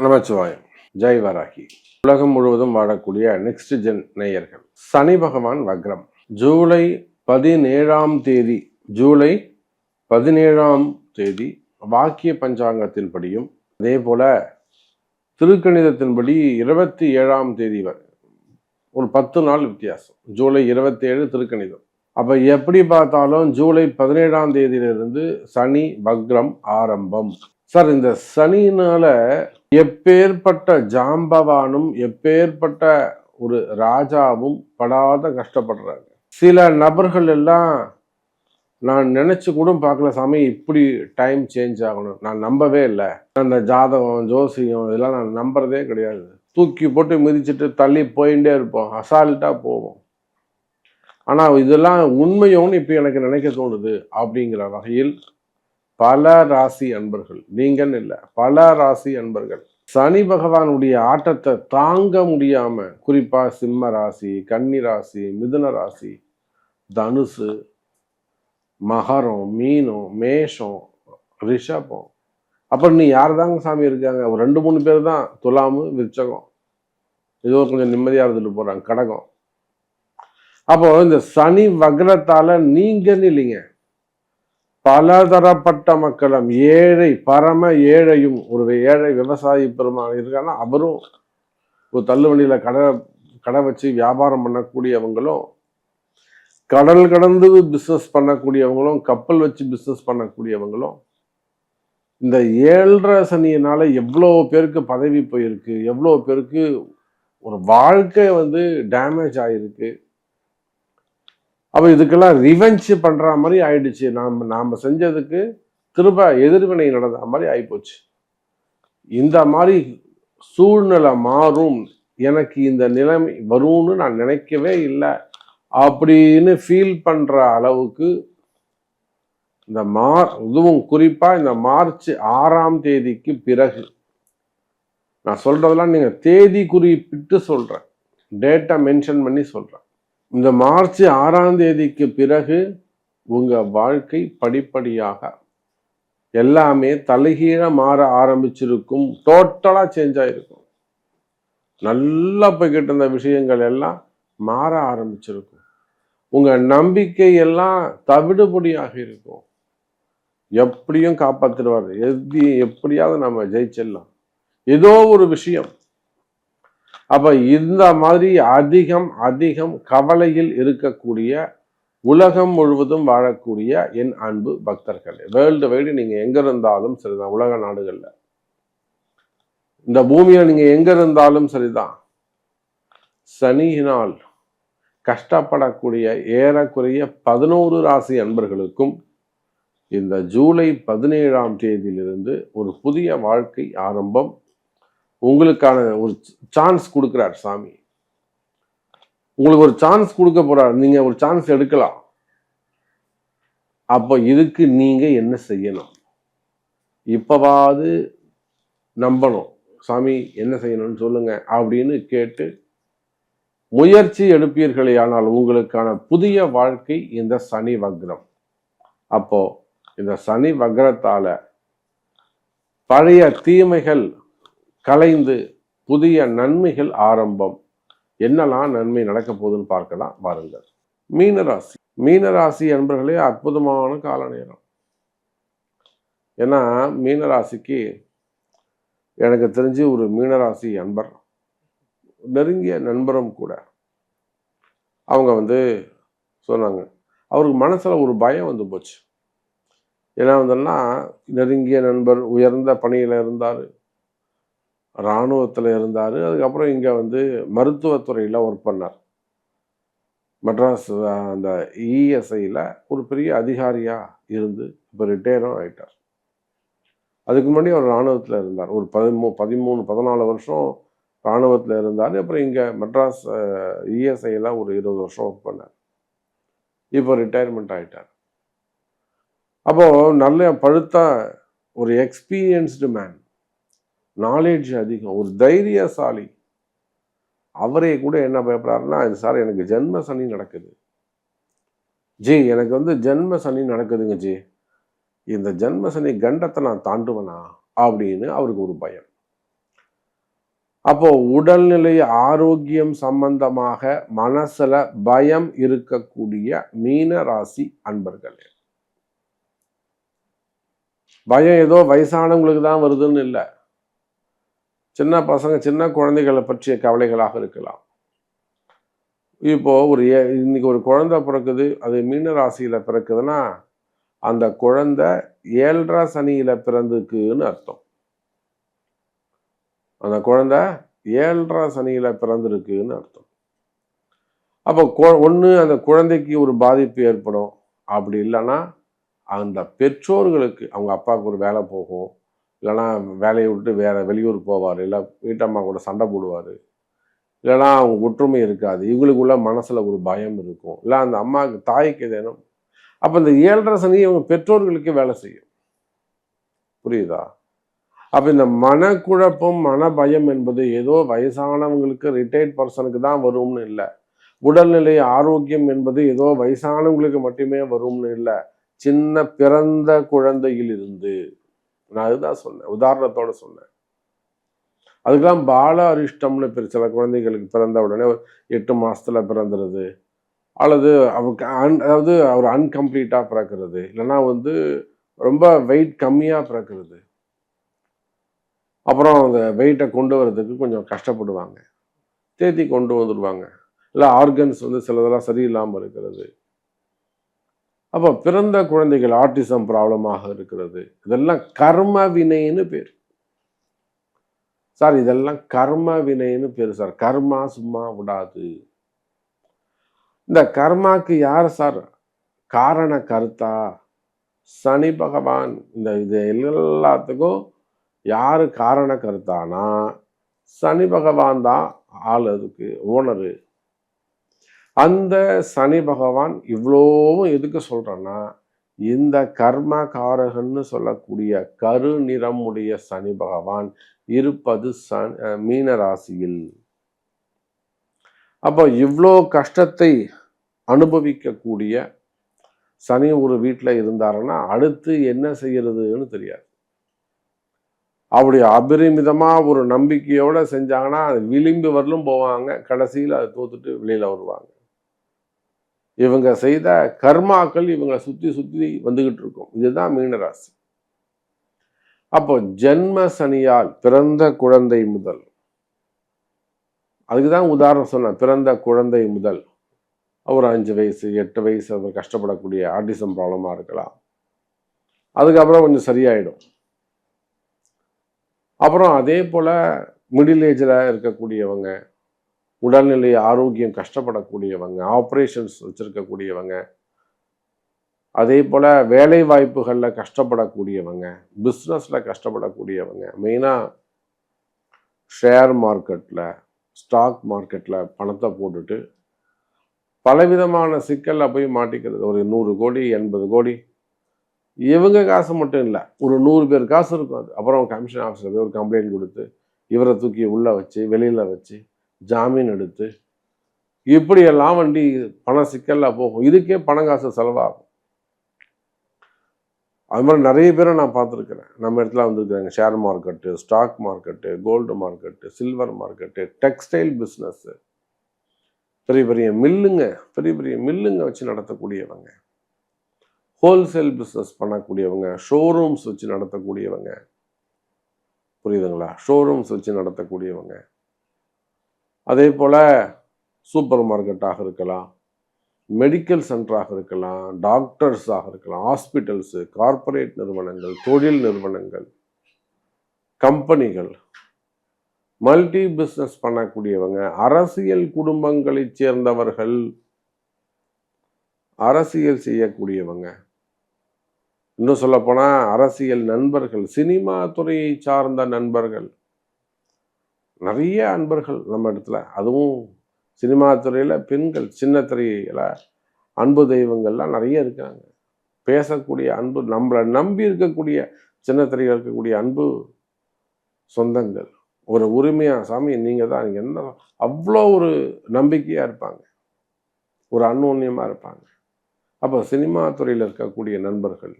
நமச்சிவாயம். ஜெய் வராகி. உலகம் முழுவதும் வாழக்கூடிய நெக்ஸ்ட் ஜென் நேயர்கள். சனி பகவான் வக்ரம். ஜூலை 17 வாக்கிய பஞ்சாங்கத்தின்படியும் அதே போல திருக்கணிதத்தின்படி 27 வரை ஒரு 10 நாள் வித்தியாசம். ஜூலை 27 திருக்கணிதம். அப்ப எப்படி பார்த்தாலும் ஜூலை 17 சனி வக்ரம் ஆரம்பம். சார், இந்த சனினால எப்பேற்பட்ட ஜாம்பவானும் எப்பேற்பட்ட ஒரு ராஜாவும் படாத கஷ்டப்படுறாங்க. சில நபர்கள் எல்லாம் நான் நினைச்சு கூட பார்க்கல, சாமி இப்படி டைம் சேஞ்ச் ஆகணும், நான் நம்பவே இல்லை. அந்த ஜாதகம் ஜோசியம் இதெல்லாம் நான் நம்புறதே கிடையாது. தூக்கி போட்டு மிதிச்சுட்டு தள்ளி போயிட்டே இருப்போம், அசால்ட்டா போவோம். ஆனா இதெல்லாம் உண்மையோன்னு இப்ப எனக்கு நினைக்க தோணுது. அப்படிங்கிற வகையில் பல ராசி அன்பர்கள், நீங்கன்னு இல்லை, பல ராசி அன்பர்கள் சனி பகவானுடைய ஆட்டத்தை தாங்க முடியாம, குறிப்பா சிம்ம ராசி, கன்னி ராசி, மிதுன ராசி, தனுசு, மகரம், மீனம், மேஷம், ரிஷபம், அப்புறம் நீ யார் தாங்க சாமி இருக்காங்க? ஒரு 2-3 பேர் தான். துலாமு, விருச்சகம், ஏதோ கொஞ்சம் நிம்மதியா இருந்துட்டு போறாங்க, கடகம். அப்போ இந்த சனி வக்ரத்தால நீங்கன்னு இல்லைங்க, பலதரப்பட்ட மக்களும், ஏழை பரம ஏழையும், ஒரு ஏழை விவசாயி பெருமாள் இருக்காங்கன்னா அவரும், ஒரு தள்ளுவண்டியில கடை வச்சு வியாபாரம் பண்ணக்கூடியவங்களும், கடல் கடந்து பிஸ்னஸ் பண்ணக்கூடியவங்களும், கப்பல் வச்சு பிஸ்னஸ் பண்ணக்கூடியவங்களும், இந்த 7.5 சனியினால எவ்வளோ பேருக்கு பதவி போயிருக்கு, எவ்வளோ பேருக்கு ஒரு வாழ்க்கை டேமேஜ் ஆயிருக்கு. அப்போ இதுக்கெல்லாம் ரிவெஞ்ச் பண்ற மாதிரி ஆயிடுச்சு. நாம செஞ்சதுக்கு திரும்ப எதிர்வினை நடந்த மாதிரி ஆயிப்போச்சு. இந்த மாதிரி சூழ்நிலை மாறும், எனக்கு இந்த நிலைமை வரும்னு நான் நினைக்கவே இல்லை அப்படின்னு ஃபீல் பண்ற அளவுக்கு இந்த இதுவும் குறிப்பா இந்த மார்ச் 6ஆம் தேதிக்கு பிறகு, நான் சொல்றதெல்லாம் நீங்க தேதி குறிப்பிட்டு சொல்றேன், டேட்டா மென்ஷன் பண்ணி சொல்றேன். இந்த மார்ச் 6ஆம் தேதிக்கு பிறகு உங்க வாழ்க்கை படிப்படியாக எல்லாமே தலைகீழ மாற ஆரம்பிச்சிருக்கும். டோட்டலா சேஞ்ச் ஆயிருக்கும். நல்லா போய்கிட்டு இருந்த விஷயங்கள் எல்லாம் மாற ஆரம்பிச்சிருக்கும். உங்க நம்பிக்கை எல்லாம் தவிடுபடியாக இருக்கும். எப்படியும் காப்பாத்திடுவார், எப்படியாவது நம்ம ஜெயிச்சிடலாம், ஏதோ ஒரு விஷயம். அப்ப இந்த மாதிரி அதிகம் கவலையில் இருக்கக்கூடிய, உலகம் முழுவதும் வாழக்கூடிய என் அன்பு பக்தர்கள், வேர்ல்டு வைடு நீங்க எங்க இருந்தாலும் சரிதான், உலக நாடுகள்ல, இந்த பூமியில நீங்க எங்க இருந்தாலும் சரிதான், சனியினால் கஷ்டப்படக்கூடிய ஏறக்குறைய 11 ராசி அன்பர்களுக்கும் இந்த ஜூலை 17ஆம் தேதியிலிருந்து ஒரு புதிய வாழ்க்கை ஆரம்பம். உங்களுக்கான ஒரு சான்ஸ் கொடுக்கிறார் சாமி. உங்களுக்கு ஒரு சான்ஸ் கொடுக்க போறார், நீங்க ஒரு சான்ஸ் எடுக்கலாம். அப்போ இதுக்கு நீங்க என்ன செய்யணும்? இப்பவாது நம்பணும், சாமி என்ன செய்யணும்னு சொல்லுங்க அப்படின்னு கேட்டு முயற்சி எடுப்பீர்களே ஆனால் உங்களுக்கான புதிய வாழ்க்கை இந்த சனி வக்ரம். அப்போ இந்த சனி வக்ரத்தால பழைய தீமைகள் கலைந்து புதிய நன்மைகள் ஆரம்பம். என்னெல்லாம் நன்மை நடக்க போகுதுன்னு பார்க்கலாம், வாருங்கள். மீனராசி. மீனராசி என்பர்களே அற்புதமான கால நேரம். ஏன்னா மீனராசிக்கு எனக்கு தெரிஞ்சு ஒரு மீனராசி அன்பர், நெருங்கிய நண்பரும் கூட, அவங்க சொன்னாங்க, அவருக்கு மனசுல ஒரு பயம் போச்சு. ஏன்னா நெருங்கிய நண்பர், உயர்ந்த பணியில இருந்தாரு, இராணுவத்தில் இருந்தார், அதுக்கப்புறம் இங்கே மருத்துவத்துறையில் ஒர்க் பண்ணார். மெட்ராஸ் அந்த இஎஸ்ஐயில் ஒரு பெரிய அதிகாரியாக இருந்து இப்போ ரிட்டையரும் ஆகிட்டார். அதுக்கு முன்னாடி அவர் இராணுவத்தில் இருந்தார், ஒரு 13-14 வருஷம் இராணுவத்தில் இருந்தார். அப்புறம் இங்கே மெட்ராஸ் இஎஸ்ஐயில் ஒரு 20 வருஷம் ஒர்க் பண்ணார். இப்போ ரிட்டையர்மெண்ட் ஆகிட்டார். அப்போது நல்ல பழுத்த ஒரு எக்ஸ்பீரியன்ஸ்டு மேன், நாலேஜ் அதிகம், ஒரு தைரியசாலி. அவரே கூட என்ன பயப்படுறாருன்னா, இது சார் எனக்கு ஜென்ம சனி நடக்குது ஜி, எனக்கு ஜென்ம சனி நடக்குதுங்க ஜி, இந்த ஜென்ம சனி கண்டத்தை நான் தாண்டுவனா அப்படின்னு அவருக்கு ஒரு பயம். அப்போ உடல்நிலை ஆரோக்கியம் சம்பந்தமாக மனசுல பயம் இருக்கக்கூடிய மீன ராசி அன்பர்களே, பயம் ஏதோ வயசானவங்களுக்கு தான் வருதுன்னு இல்லை, சின்ன பசங்க சின்ன குழந்தைகளை பற்றிய கவலைகளாக இருக்கலாம். இப்போ இன்னைக்கு ஒரு குழந்தை பிறக்குது, அது மீன ராசியில பிறக்குதுன்னா அந்த குழந்தை 7.5 சனியில பிறந்துக்குன்னு அர்த்தம். அந்த குழந்தை 7.5 சனியில பிறந்திருக்குன்னு அர்த்தம். அப்போ ஒன்று அந்த குழந்தைக்கு ஒரு பாதிப்பு ஏற்படும், அப்படி இல்லைன்னா அந்த பெற்றோர்களுக்கு அவங்க அப்பாவுக்கு ஒரு வேலை போகும், இல்லைன்னா வேலையை விட்டு வேற வெளியூர் போவார், இல்லை வீட்டம்மா கூட சண்டை போடுவார், இல்லைன்னா அவங்க ஒற்றுமை இருக்காது, இவங்களுக்குள்ள மனசுல ஒரு பயம் இருக்கும், இல்லை அந்த அம்மாவுக்கு தாய்க்கு ஏதேனும். அப்போ இந்த 7.5 சனி அவங்க பெற்றோர்களுக்கு வேலை செய்யும். புரியுதா? அப்போ இந்த மனக்குழப்பம் மன பயம் என்பது ஏதோ வயசானவங்களுக்கு ரிட்டையர்ட் பர்சனுக்கு தான் வரும்னு இல்லை, உடல்நிலை ஆரோக்கியம் என்பது ஏதோ வயசானவங்களுக்கு மட்டுமே வரும்னு இல்லை, சின்ன பிறந்த குழந்தையில் இருந்து. நான் அதுதான் சொன்னேன், உதாரணத்தோட சொன்னேன். அதுக்கெல்லாம் பால அரிஷ்டம்னு பேர். சில குழந்தைகளுக்கு பிறந்த உடனே 8 மாசத்துல பிறந்துருது, அல்லது அவருக்கு அதாவது அவர் அன்கம்ப்ளீட்டா பிறக்கிறது, இல்லைன்னா ரொம்ப வெயிட் கம்மியா பிறக்கிறது. அப்புறம் அந்த வெயிட்டை கொண்டு வர்றதுக்கு கொஞ்சம் கஷ்டப்படுவாங்க, தேத்தி கொண்டு வந்துடுவாங்க, இல்லை ஆர்கன்ஸ் சிலதெல்லாம் சரியில்லாமல் இருக்கிறது. அப்போ பிறந்த குழந்தைகள் ஆட்டிசம் ப்ராப்ளமாக இருக்கிறது, இதெல்லாம் கர்ம வினைன்னு பேர் சார். இதெல்லாம் கர்ம வினைன்னு பேர் சார். கர்மா சும்மா விடாது. இந்த கர்மாக்கு யார் சார் காரண கர்த்தா? சனி பகவான். இது எல்லாத்துக்கும் யாரு காரண கர்த்தானா சனி பகவான் தான் ஆள், அதுக்கு ஓனரு. அந்த சனி பகவான் இவ்வளோவும் எதுக்கு சொல்றேன்னா, இந்த கர்ம காரகன்னு சொல்லக்கூடிய கரு நிறமுடைய சனி பகவான் இருப்பது மீன ராசியில். அப்போ இவ்வளோ கஷ்டத்தை அனுபவிக்கக்கூடிய சனி ஒரு வீட்டில் இருந்தாருன்னா அடுத்து என்ன செய்யறதுன்னு தெரியாது. அப்படி அபரிமிதமா ஒரு நம்பிக்கையோட செஞ்சாங்கன்னா விளிம்பு வரலும் போவாங்க, கடைசியில் அதை தோத்துட்டு வெளியில வருவாங்க. இவங்க செய்த கர்மாக்கள் இவங்களை சுத்தி சுத்தி வந்துகிட்டு இருக்கும். இதுதான் மீனராசி. அப்போ ஜென்ம சனியால் பிறந்த குழந்தை முதல், அதுக்குதான் உதாரணம் சொன்னேன், பிறந்த குழந்தை முதல் ஒரு 5 வயசு 8 வயசு அவர் கஷ்டப்படக்கூடிய ஆட்டிசம் ப்ராப்ளமா இருக்கலாம். அதுக்கப்புறம் கொஞ்சம் சரியாயிடும். அப்புறம் அதே போல மிடில் ஏஜில் இருக்கக்கூடியவங்க, உடல்நிலை ஆரோக்கியம் கஷ்டப்படக்கூடியவங்க, ஆப்ரேஷன்ஸ் வச்சிருக்கக்கூடியவங்க, அதே போல் வேலை வாய்ப்புகளில் கஷ்டப்படக்கூடியவங்க, பிஸ்னஸில் கஷ்டப்படக்கூடியவங்க, மெயினாக ஷேர் மார்க்கெட்டில் ஸ்டாக் மார்க்கெட்டில் பணத்தை போட்டுட்டு பலவிதமான சிக்கலில் போய் மாட்டிக்கிறது. ஒரு 100 கோடி 80 கோடி இவங்க காசு மட்டும் இல்லை, ஒரு 100 பேர் காசு இருக்கும். அது அப்புறம் கமிஷன் ஆஃபீஸில் போய் ஒரு கம்ப்ளைண்ட் கொடுத்து இவரை தூக்கி உள்ளே வச்சு வெளியில் வச்சு ஜாமீன் எடுத்து இப்படியெல்லாம் பண சிக்கலில் போகும். இதுக்கே பணம் காசு செலவாகும். அது மாதிரி நிறைய பேரை நான் பார்த்துருக்கிறேன். நம்ம இடத்துல வந்துருக்குறாங்க. Share market, stock market, gold market, silver market, textile business, பெரிய பெரிய மில்லுங்க வச்சு நடத்தக்கூடியவங்க, ஹோல்சேல் பிஸ்னஸ் பண்ணக்கூடியவங்க, ஷோரூம்ஸ் வச்சு நடத்தக்கூடியவங்க, புரியுதுங்களா? ஷோரூம்ஸ் வச்சு நடத்தக்கூடியவங்க, அதே போல் சூப்பர் மார்க்கெட்டாக இருக்கலாம், மெடிக்கல் சென்டராக இருக்கலாம், டாக்டர்ஸாக இருக்கலாம், ஹாஸ்பிட்டல்ஸு, கார்ப்பரேட் நிறுவனங்கள், தொழில் நிறுவனங்கள், கம்பெனிகள், மல்டி பிஸ்னஸ் பண்ணக்கூடியவங்க, அரசியல் குடும்பங்களைச் சேர்ந்தவர்கள், அரசியல் செய்யக்கூடியவங்க, இன்னும் சொல்லப்போனால் அரசியல் நண்பர்கள், சினிமா துறையை சார்ந்த நண்பர்கள், நிறைய அன்பர்கள் நம்ம இடத்துல. அதுவும் சினிமா துறையில் பெண்கள், சின்ன திரையில அன்பு தெய்வங்கள்லாம் நிறைய இருக்காங்க. பேசக்கூடிய அன்பு, நம்மளை நம்பி இருக்கக்கூடிய சின்ன திரையில் இருக்கக்கூடிய அன்பு சொந்தங்கள், ஒரு உரிமையா சாமி நீங்கள் தான் என்ன, அவ்வளோ ஒரு நம்பிக்கையாக இருப்பாங்க, ஒரு அந்யோன்யமாக இருப்பாங்க. அப்போ சினிமா துறையில் இருக்கக்கூடிய நண்பர்கள்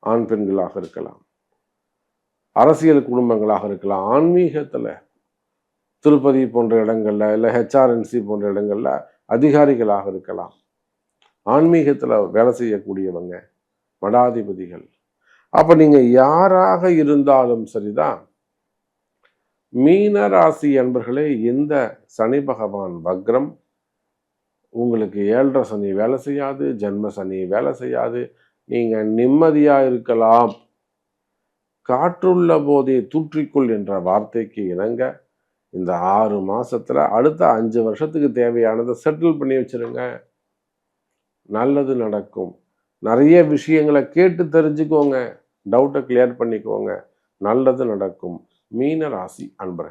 ஆண் பெண்களாக இருக்கலாம், அரசியல் குடும்பங்களாக இருக்கலாம், ஆன்மீகத்தில் திருப்பதி போன்ற இடங்கள்ல, இல்லை ஹெச்ஆர்என்சி போன்ற இடங்கள்ல அதிகாரிகளாக இருக்கலாம். ஆன்மீகத்துல வேலை செய்யக்கூடியவங்க, மடாதிபதிகள். அப்ப நீங்க யாராக இருந்தாலும் சரிதான், மீன ராசி அன்பர்களே, இந்த சனி பகவான் வக்ரம் உங்களுக்கு 7.5 சனி வேலை செய்யாது, ஜென்ம சனி வேலை செய்யாது. நீங்க நிம்மதியா இருக்கலாம். காற்றுள்ள போதே தூற்றிக்கொள் என்ற வார்த்தைக்கு இணங்க இந்த 6 மாசத்துல அடுத்த 5 வருஷத்துக்கு தேவையானதை செட்டில் பண்ணி வச்சிருங்க. நல்லது நடக்கும். நிறைய விஷயங்களை கேட்டு தெரிஞ்சுக்கோங்க. டவுட்டை கிளியர் பண்ணிக்கோங்க. நல்லது நடக்கும். மீன ராசி அன்பர்கள்.